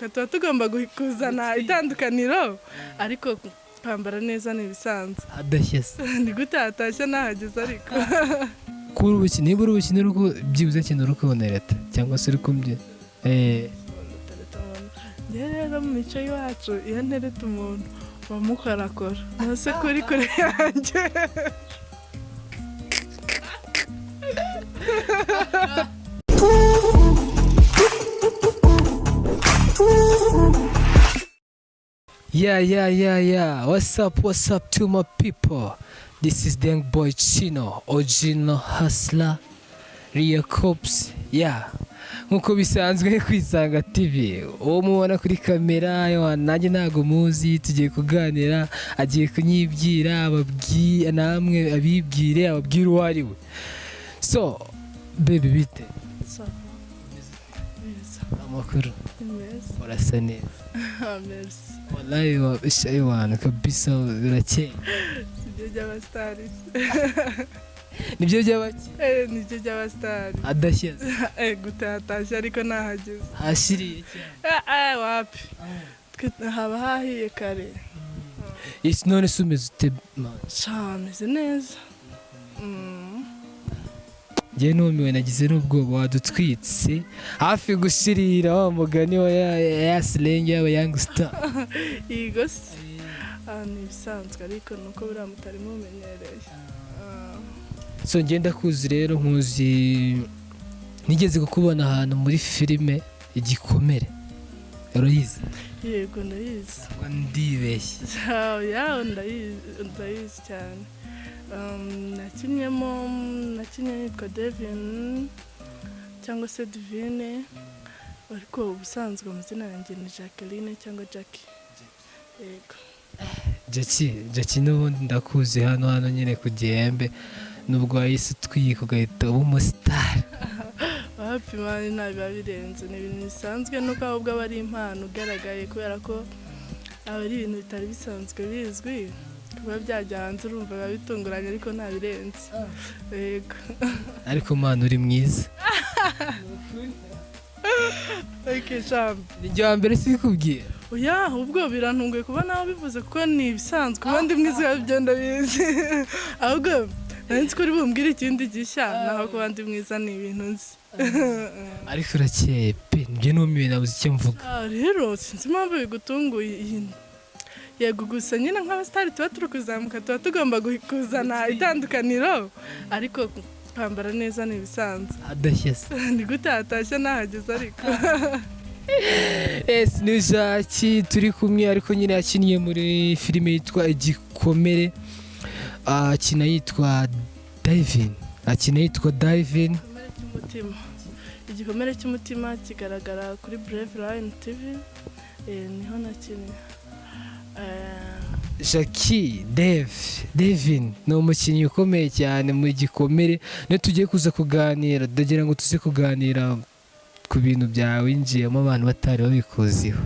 kuzamuka tuba tugomba kuzana itandukaniro ariko kwambara neza ni ibisanzwe adashyese ni gute hatashye nahageze ariko kuri ubu niba uri ubukine uko byibuze kintu uri kubona leta cyangwa se uri kumye rero mu mico y'iwacu iyo ntereta umuntu bamukorakora ntose kuri kure yanjye Yeah. What's up to my people? This is the young boy Chino, original hustler, real cops. Yeah. Nkuko bisanzwe kwisanga TV. Uwo mubona kuri kamera, nanjye ntago muzi, tugiye kuganira, agiye kunyibwira, ababwira namwe abibwire, ababwira uwo ari we. So, baby bite? Amakuru. Urasa neza. Merci. Wallahi wabishaye wana kabisa urakeye. Sibyo by'abastari. Nibyo by'abaki? Nibyo by'abastari. Adashyeze. Gutatashye ariko nahageze. Hashiriye cyane. Wapi. Haba hahiye kare. Isi none sumeze ute man? Shameze neza. Ngiye numiwe nagize n'ubwoba wadutwitse hafi gushirira wa mugani wa ya slenge y'aba youngster. Yego se. Ni bisanzwe ariko nuko buriya mutari mumenyereye. So ngenda kuzi rero nkuzi nigeze kukubona ahantu muri filime Igikomere. Urayizi? Yego ndayizi. Ngo ndibeshye. Yaho ndayizi cyane. Nakinnye nitwa Devin cyangwa se Divine ariko ubusanzwe amazina yanjye ni Jacqueline cyangwa Jackie. Yego. Jackie n'ubundi ndakuzi hano nyine ku Gihembe nubwo wahise utwika ugahita uba umusitari. Wapi mani ntabiba birenze ni ibintu bisanzwe nuko ahubwo aba ari impano ugaragaye kubera ko aba ari ibintu bitari bisanzwe bizwi. Kuba byajya hanze urumva biba bitunguranye ariko nta birenze. Yego. Ariko man uri mwiza. Ni jya mbere sikubwiye. Oya ubwo birantunguye kuba nawe bivuze kuko ni ibisanzwe kuba ndi mwiza byo ndabizi. Ahubwo nzi ko uri bumbwire ikindi gishya naho kuba ndi mwiza ni ibintu nzi. Ariko urakeye pe njye numiwe nabuze icyo mvuga. Rero sinzi impamvu bigutunguye. Yego gusa nyine nk'abastari tuba turi kuzamuka tuba tugomba kuzana itandukaniro ariko kwambara neza ni ibisanzwe. Adashyese ni gute hatashye nahageze ariko ni Jackie turi kumwe ariko nyine yakinnye muri filime yitwa Igikomere, akina yitwa Divine. Igikomere cy'umutima kigaragara kuri Brave Line TV. Niho nakinnye. Jackie Devin ni umukinnyi ukomeye cyane mu Gikomere. Ne tugiye kuza kuganira ndagira ngo tuze kuganira ku bintu byawe winjiyemo abantu batari babikuziho.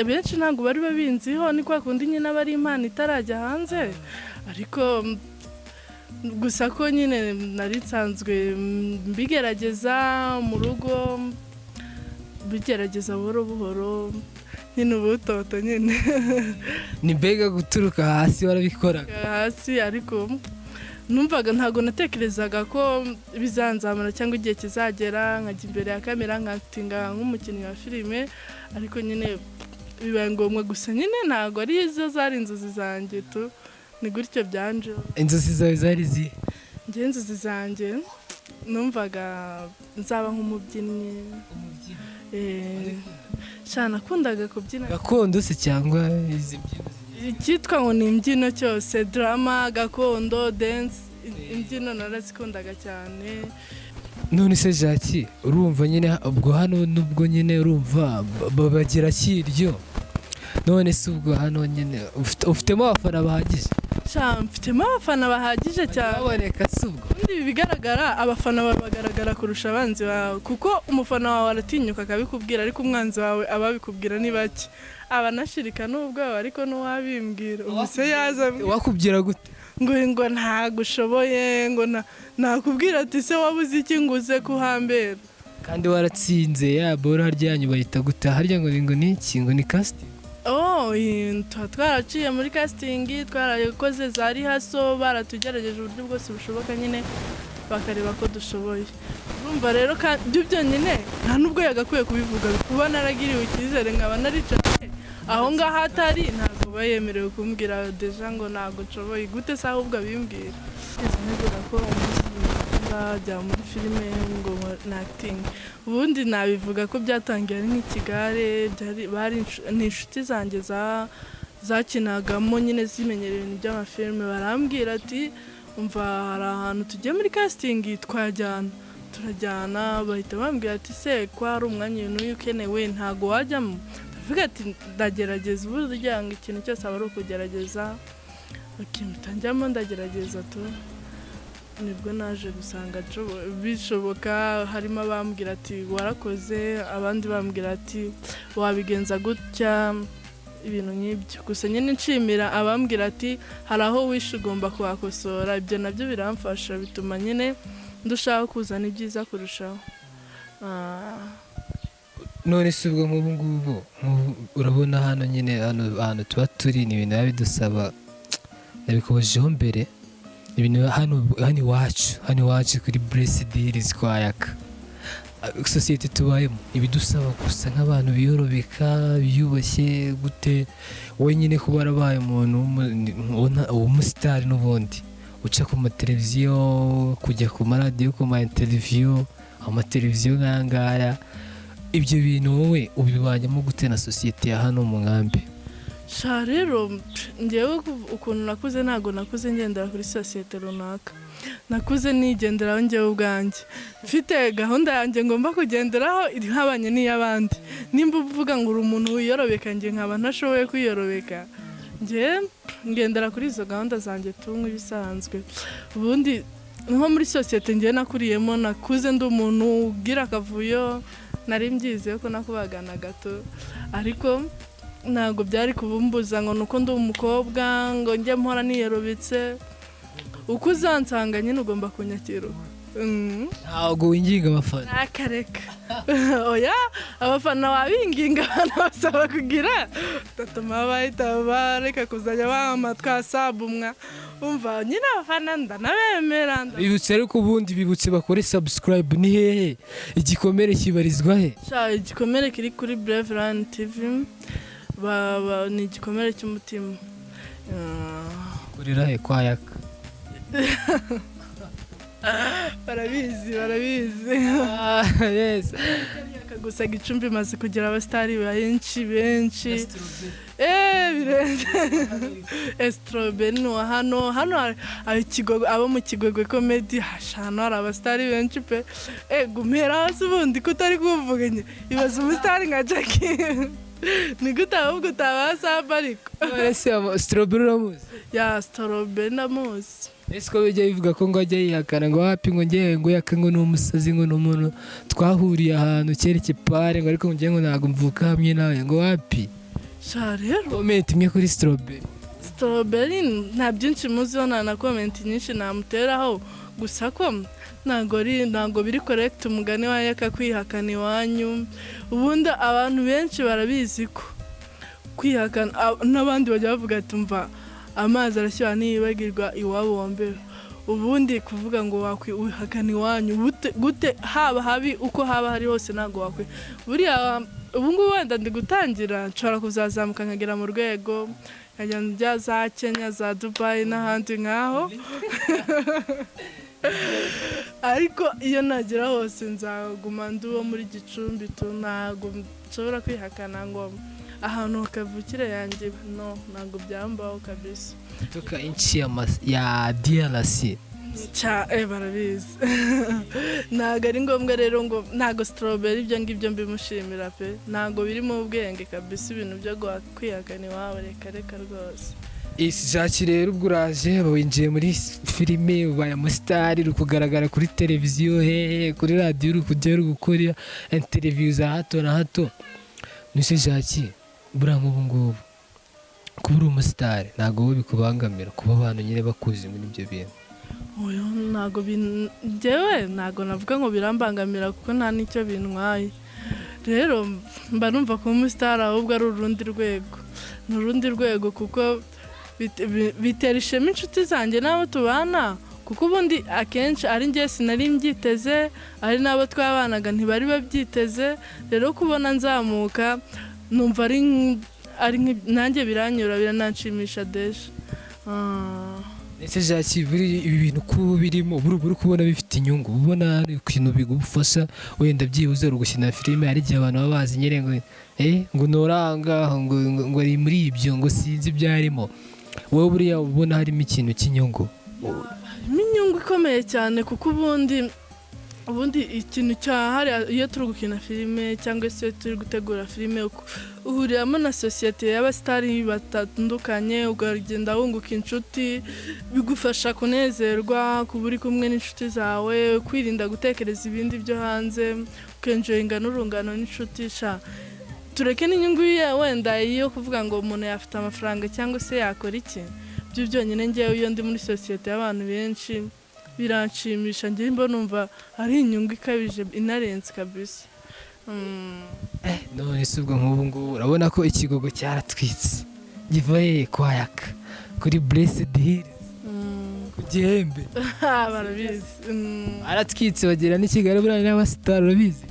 Benshi ntabwo bari babinziho ni kwa kundi nyine aba ari impano itarajya hanze ariko gusa ko nyine nari nsanzwe mbigerageza mu rugo bigerageza buhoro nyine ubutoto nyine. Ni mbega guturuka hasi warabikoraga hasi ariko numvaga ntago natekerezaga ko bizanzamura cyangwa igihe kizagera nkajya imbere ya kamera nkatinga nk'umukinnyi wa filime ariko nyine bibaye ngombwa gusa nyine ntago ari izo zari inzozi zanjye tu ni gutyo byanje. Inzozi zawe zari zi? Njye inzozi zanjye numvaga nzaba nk'umubyinnyi. Shana kundaga kubyina gakondo se cyangwa izi mbyino cyitwa ngo ni imbyino cyose drama gakondo dance imbyino narazikundaga cyane. None se Jackie urumva nyine ubwo hano nubwo nyine urumva babagira kiryo none se ubwo hano nyine ufitemo abafana bahagije? Mfitemo abafana bahagije cyane. Baboneka se ubwo ubundi bigaragara abafana bagaragara kurusha abanzi bawe kuko umufana wawe aratinyuka akabikubwira ariko umwanzi wawe ababikubwira ni bake. Abanashirika nubwo ariko n'uwabimbwira ubuse yaza wakubwira gute ngo nta gushoboye ngo nakubwira ati se wabuze iki nguze kuhambera. kandi waratsinze ya bora ryanyu bahita gutaha harya ngo ni iki ngo ni casting. Twaraciye muri casting, twarakoze za rihaso, baratugerageje uburyo bwose bushoboka nyine bakareba ko dushoboye. Urumva rero byo byonyine nta nubwo yagakwiye kubivuga, kuba naragiriwe icyizere nkaba naricaye aho ngaho atari, ntabwo bayemerewe kumbwira deja ngo ntabwo nshoboye gute se ahubwo abimbwira. Ntekereza ko bajya muri filime ngo na acting, ubundi nabivuga ko byatangiye ari nk'ikigare, ni inshuti zanjye zakinagamo nyine zimenyereye ibintu by'amafilime, barambwira ati umva hari ahantu tugiye muri casting turajyana, bahita bambwira ati se ko hari umwanya n'uyu ukenewe ntago wajyamo, ndavuga ati ndagerageza, uburyo ngo ikintu cyose aba ari ukugerageza, njyamo ndagerageza tu. Nibwo naje gusanga bishoboka, harimo abambwira ati warakoze, abandi bambwira ati wabigenza gutya, ibintu nk'ibyo. Gusa nyine nshimira abambwira ati hari aho wishe ugomba kuhakosora, ibyo nabyo biramfasha, bituma nyine ndushaho kuzana ibyiza kurushaho. None se ubwo nk'ubu ngubu urabona hano nyine hano tuba turi ni ibintu biba bidusaba, nabikomejeho mbere, ibintu hano iwacu kuri Blessed Hills kwa Yaka, sosiyete tubayemo ibidusaba gusa nk'abantu biyorobeka biyubashye gute, wowe nyine kuba warabaye umuntu w'umusitari n'ubundi uca ku mateleviziyo, kujya ku maradiyo, ku ma interview, amateleviziyo nk'aya, ibyo bintu wowe ubibanyemo gute na sosiyete ya hano mu nkambi? Sha rero ngewe ukuntu nakuze ntago nakuze ngendera kuri sosiyete runaka, nakuze nigenderaho ngewe ubwanjye, mfite gahunda yanjye ngomba kugenderaho ihabanye n'iy'abandi. Nimba uvuga ngo uri umuntu wiyorobeka, nge nkaba ntashoboye kwiyorobeka, nge ngendera kuri izo gahunda zanjye tumwe bisanzwe. Ubundi nko muri sosiyete ngewe nakuriyemo, nakuze ndi umuntu ugira akavuyo, nari mbyize ko nakubagana gato, ariko ntabwo byari kubumbuza ngo nuko ndi umukobwa ngo njye mpora niyorobetse. Uko uzansanga nyine ugomba kunyakira. Ntabwo winginga abafana? Nakareka. Oya, abafana wabinginga, abantu basaba kugira tatuma bahita bareka kuzajya bama twasabumwa. Umva nyine abafana ndanabemera. Bibutse ariko ubundi bibutse bakore subscribe, ni hehe igikomere kibarizwa he? Igikomere kiri kuri Brave Run TV, ni igikomere cy'umutima. Kurira he kwa Yaka? Barabizi. Yes. Gusa Gicumbi maze kugira abastari benshi. Birenze. Strawberry no hano abo mu Kigogwe comedy hashano hari abastari benshi pe. Gumera hasi ubundi kutari kuvuga nye. Ibaza umustari nka Jackie. Ni gute ahubwo utabasa ariko? Ese Strawberry uramuzi? Ya Strawberry ndamuzi. Ese ko bijya bivuga ko ngo ajya yihakana ngo hapi ngo ngiye ngo Yaka ngo n'umusazi ngo n'umuntu twahuriye ahantu cyereke pare ngo ariko ngiye ngo ntago mvuka hamwe nawe ngo hapi. Sha rero comment imwe kuri Strawberry nta byinshi muziho, na comment nyinshi namuteraho, gusa ko ntago biri correct umugani wa Yaka kwihakana iwanyu. Ubundi abantu benshi barabizi ko kwihakana, n'abandi bajya bavuga ati mva amazi arashyira niyibagirwa iwabo wambeho. Ubundi kuvuga ngo wakwihakana iwanyu gute, haba habi uko haba hari hose ntago wakwi. Buriya ubungubu wenda ndi gutangira, nshobora kuzazamuka nkagera mu rwego nkajya njya za Kenya, za Dubai n'ahandi nkaho. Ariko iyo nagera hose nzaguma ndi uwo muri Gicumbi tu, ntago nshobora kwihakana ngo ahantu kavukire yanjye ntago byambaho kabisa. Toka inchi ya DRC barabizi. Ntago ari ngombwa rero ngo ntago Strawberry ibyo ngibyo mbimushimira pe, ntago biri mu bwenge kabisa ibintu byo kwihakana iwawe, reka rwose. Jackie rero ubwo uraje winjiye muri filime, ubaye umusitari, uri kugaragara kuri televiziyo hehe, kuri radiyo uri kujya gukora interview za hato na hato. Nise Jackie buriya nk'ubu ngubu kuba uri umusitari ntabwo wowe bikubangamira kuba abantu nyine bakuzi muri ibyo bintu? oya ntago njyewe ntago navuga ngo birambangamira kuko nta n'icyo bintwaye rero mba numva ko umusitari ahubwo ari urundi rwego kuko bitera ishema inshuti zanjye n'abo tubana kuko ubundi akenshi ari njye sinari mbyiteze ari n'abo twabanaga ntibari babyiteze rero kubona nzamuka numva ari nanjye biranyura birananshimisha deje ese Jackie buri ibi bintu ko birimo buri kubona bifite inyungu ubona ari ikintu bigufasha wenda byibuze ugukina filime ari gihe abantu baba bazi nyere ngo noranga ngo ari muri ibyo ngo sinzi byarimo wowe buriya ubona harimo ikintu cy'inyungu inyungu ikomeye cyane kuko ubundi ikintu cyahari iyo turi gukina filime cyangwa se turi gutegura filime uhuriramo na sosiyete y'abasitari batandukanye ukagenda wunguka inshuti bigufasha kunezerwa kuba uri kumwe n'inshuti zawe kwirinda gutekereza ibindi byo hanze ukenjoyinga n'urungano n'inshuti tureke n'inyungu wenda iyo kuvuga ngo umuntu yafite amafaranga cyangwa se yakora iki byo byonyine ngewe iyo ndi muri sosiyete y'abantu benshi biranshimisha njye mba numva ari inyungu ikabije inarenze kabisa none se ubwo nk'ubu ngubu urabona ko ikigogo cyaratwitse givaye kwayaka kuri Blessed Hills ku Gihembe barabizi aratwitse bagera n'i Kigali buriya n'abasitari urabizi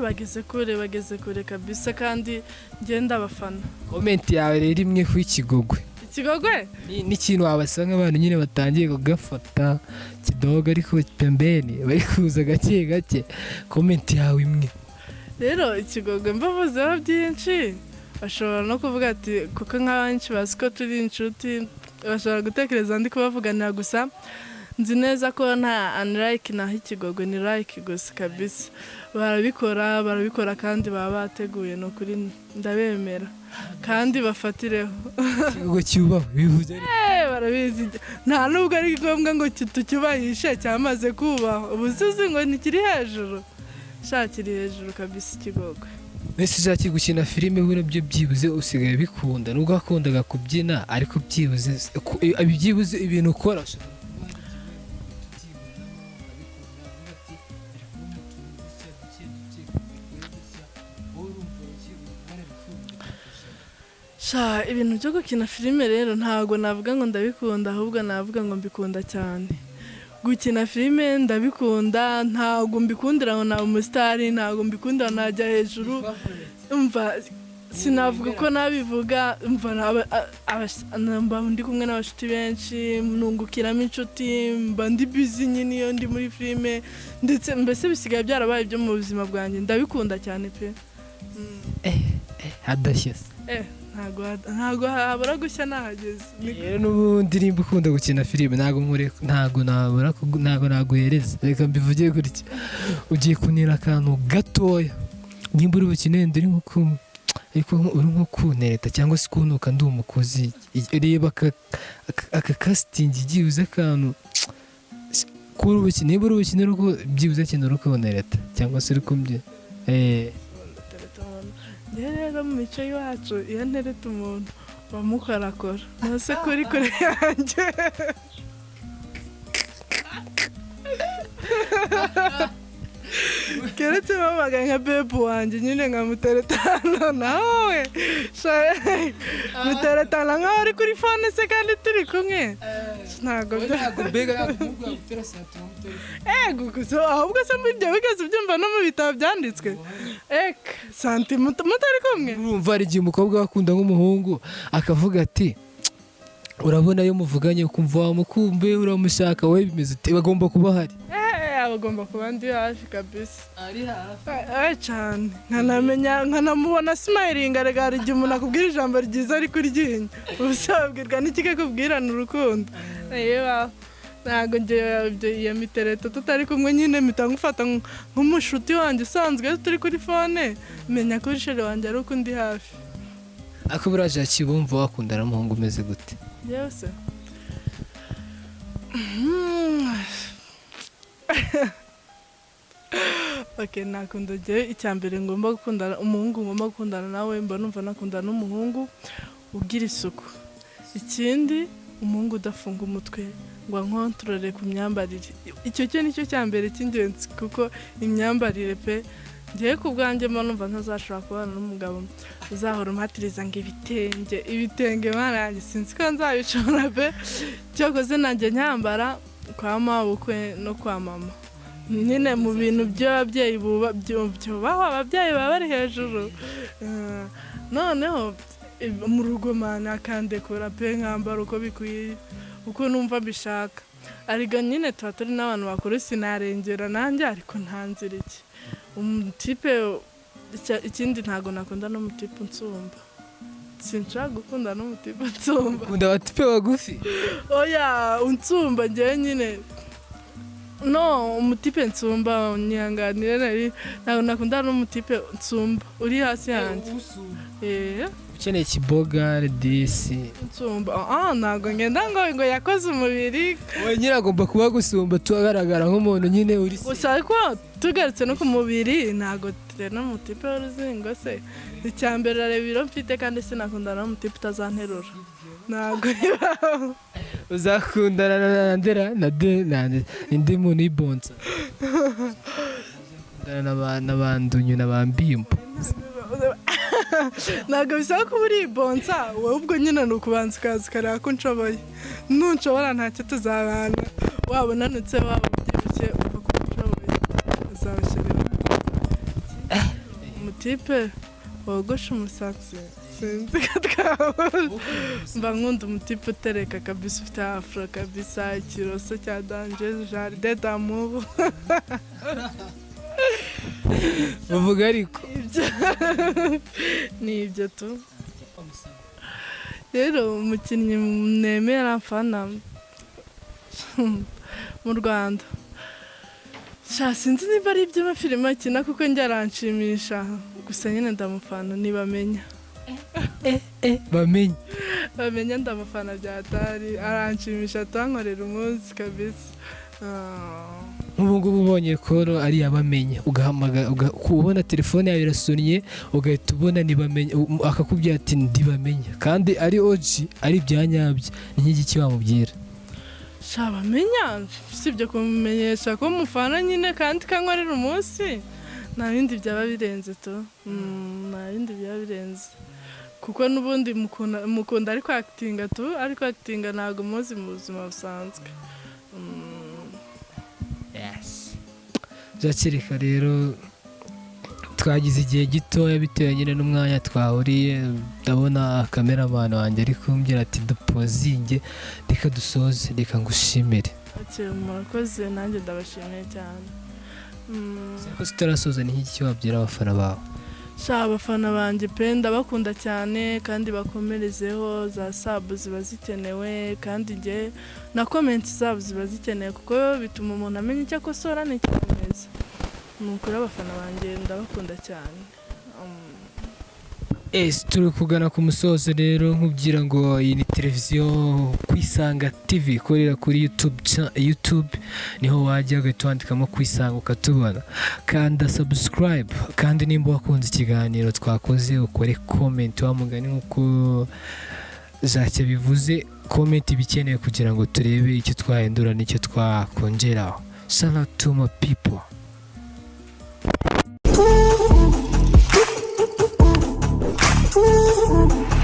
bageze kure kabisa kandi ngenda abafana komenti yawe rero imwe ku ikigogwe n'ikintu wabasanga abantu nyine batangiye kugafata kidoga ariko pembeni bari kuza gake gake komenti yawe imwe rero ikigogwe mbavuzeho byinshi bashobora no kuvuga ati kuko nk'abenshi bazi ko turi inshuti bashobora gutekereza ndi kubavuganira gusa nzi neza ko nta unlike naho ikigogwe ni like gusa kabisa barabikora kandi baba bateguye no kuri ndabemera kandi bafatireho ikigogo cyubaho bivuze barabizi nta nubwo ari ngombwa ngo tucyubahishe cyamaze kubaho ubuzuzi ngo ntikiri hejuru kiri hejuru kabisa ikigogwe mbese Jackie gukina filime byo byibuze usigaye bikunda nubwo wakundaga kubyina ariko byibuze ibintu ukora ibintu byo gukina filime rero ntago navuga ngo ndabikunda ahubwo navuga ngo mbikunda cyane gukina filime ndabikunda ntago mbikundira ngo na umusitari ntago mbikundira najya hejuru umva sinavuga ko nabivuga umva mba ndi kumwe n'abashuti benshi nungukiramo inshuti mba ndi busy nyine iyo ndi muri filime ndetse mbese bisigaye byarabaye ibyo mu buzima bwanjye ndabikunda cyane pe hadashyase ntago habura gushya nahageze rero n'ubundi nimba ukunda gukina filime ntago naguhereza reka mbivuge gutya ugiye kunira akantu gatoya nimba uri bukine wenda uri nko kunereta cyangwa se kunuka ndi umukozi reba aka casting byibuze akantu nimba uri bukine byibuze kintu uri kunereta cyangwa se uri kumbyina rero mu mico y'iwacu iyo ntereta umuntu bamukorakora ntose kuri kure yanjye keretse babaga nka bebu wanjye nyine nkamuteretana nawe muteretana nkaho ari kuri fone se kandi turi kumwe ntabwo ahubwo se muri ibyo bigeze ubyumva no mu bitabo byanditswe santima mutari kumwe urumva hari igihe umukobwa wakunda nk'umuhungu akavuga ati urabona iyo muvuganye ukumva wamukumbuye uramushaka wowe bimeze ute bagomba kuba hari bagomba kuba ndi hafi kabisa ari hafi cyane nkanamubona smiling arega igihe umuntu akubwira ijambo ryiza ari kuryinyo ubusabwirwa n'ikikakubwirana urukundo ntabwo iyo mitereto tutari kumwe nyine mpita ngufata nk'umushuti wanjye usanzwe turi kuri fone menya ko isheri wanjye ari uko ndi hafi ako buriya Jackie bumva wakundana n'umuhungu umeze gute yose nakunda njyewe icya mbere ngomba gukundana umuhungu ngomba gukundana nawe mba numva nakundana n'umuhungu ugira isuku ikindi umuhungu udafunga umutwe ngo nkontorore ku myambarire. Icyo cyo nicyo cya mbere cy'ingenzi kuko imyambarire pe ngiye ku bwanjye mba numva ntazashobora kubana n'umugabo uzahora umpatiriza ngo ibitenge mwana yanjye sinzi ko nzabishobora pe. Cyokoze nanjye nyambara kwa mabukwe no kwa mama nyine mu bintu by'ababyeyi byubaho, ababyeyi baba bari hejuru. Noneho mu rugo mana akandekura pe nkambara uko bikwiye uko numva bishaka. Ariga nyine tuba turi n'abantu bakuru sinarengera nanjye ariko ntanzira iki umutipe. Ikindi ntago nakunda n'umutipe nsumba, sinshaka gukunda n'umutipe nsumba. Ukunda abatipe bagufi? Oya unsumba njyewe nyine no umutipe nsumba nyihanganire ntago nakunda n'umutipe nsumba uri hasi yanjye. Ukeneye ikibogare disi nsumba ntago ngenda ngo yakoze umubiri. wowe nyine agomba kuba gusumba tugaragara nk'umuntu nyine uri gusa ariko tugarutse no ku mubiri ntago turi n'umutipe w'uruzingo se. Icya mbere areba ibiro mfite kandi sinakundana n'umutipe utazanterura ntago uzakundana na ndera na indi muntu y'ibonsa n'abandunyu n'abambimbo. ntago bisaba kuba uri ibonsa wowe ubwo nyine ni ukubanza ukaza ukareba ko nshoboye. Nunshobora ntacyo tuzabana, waba unanutse waba ubyibushye upfa kuba ushoboye uzabashyirira umutipe wogosha umusatsi sinzi ko twabona. Mba nkunda umutipe utereka kabisa ufite afro kabisa ikiroso cya danje jardin d'amour. bavuga ariko ni ibyo tu. Rero umukinnyi nemera mfana mu Rwanda sinzi niba ari iby'amafilime akina kuko njye aranshimisha gusa nyine ndamufana ntibamenya. bamenya ndamufana byatari aranshimisha tankorera umunsi kabisa. nk'ubu ngubu ubonye koro ari abamenya ugahamagara ubona telefone yawe irasonnye ugahita ubona ntibamenya akakubwira ati ndibamenya kandi ari oji ari ibyanyabyo ni nk'iki wamubwira? Bamenya usibye kumumenyesha ko mufana nyine kandi kankorera umunsi nta bindi byaba birenze tu. Nta bindi byaba birenze kuko n'ubundi mukunda ariko actinga tu ariko actinga ntago muzi mu buzima busanzwe. byakirika rero twagize igihe gitoya bitewe nyine n'umwanya twahuriye. ndabona kameramani wanjye ari kumbwira ati dupozinge reka dusoze reka ngushimire. Murakoze nanjye ndabashimiye cyane. ko tutarasoza ni nk'iki wabwira abafana bawe? abafana banjye pe ndabakunda cyane kandi bakomerezeho za sabu ziba zikenewe kandi njye na comment zabo ziba zikenewe kuko bituma umuntu amenya icyo akosora n'icyo akomeza. Nukuri abafana banjye ndabakunda cyane. turi kugana ku musozo rero nkubwira ngo iyi ni televiziyo Kwisanga TV ikorera kuri YouTube niho wajya ugahita wandikamo Kwisanga ukatubona. Kanda subscribe kandi nimba wakunze ikiganiro twakoze ukore comment wamugani nk'uko Jacques bivuze. Comment ibikenewe kugira ngo turebe icyo twahindura n'icyo twakongeraho. Shout out to my people. Ooh.